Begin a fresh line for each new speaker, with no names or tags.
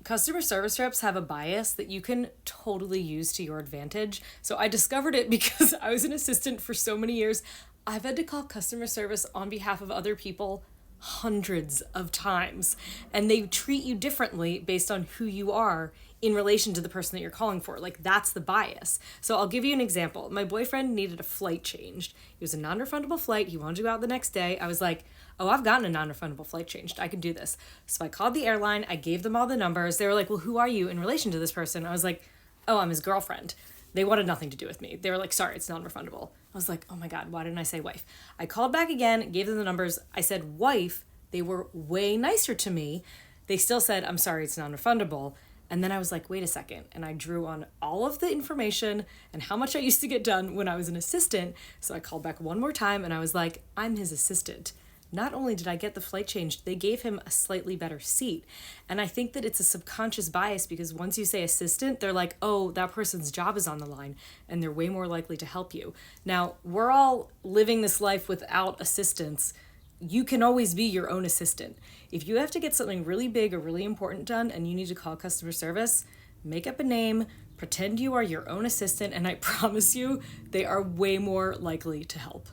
Customer service reps have a bias that you can totally use to your advantage. So I discovered it because I was an assistant for so many years. I've had to call customer service on behalf of other people hundreds of times, and they treat you differently based on who you are in relation to the person that you're calling for. Like, that's the bias. So I'll give you an example. My boyfriend needed a flight changed. It was a non-refundable flight. He wanted to go out the next day. I was like, oh, I've gotten a non-refundable flight changed. I can do this. So I called the airline. I gave them all the numbers. They were like, well, who are you in relation to this person? I was like, oh, I'm his girlfriend. They wanted nothing to do with me. They were like, sorry, it's non-refundable. I was like, oh my God, why didn't I say wife? I called back again, gave them the numbers. I said wife. They were way nicer to me. They still said, I'm sorry, it's non-refundable. And then I was like, wait a second. And I drew on all of the information and how much I used to get done when I was an assistant. So I called back one more time and I was like, I'm his assistant. Not only did I get the flight changed, they gave him a slightly better seat. And I think that it's a subconscious bias because once you say assistant, they're like, oh, that person's job is on the line, and they're way more likely to help you. Now, we're all living this life without assistance. You can always be your own assistant. If you have to get something really big or really important done and you need to call customer service, make up a name, pretend you are your own assistant, and I promise you, they are way more likely to help.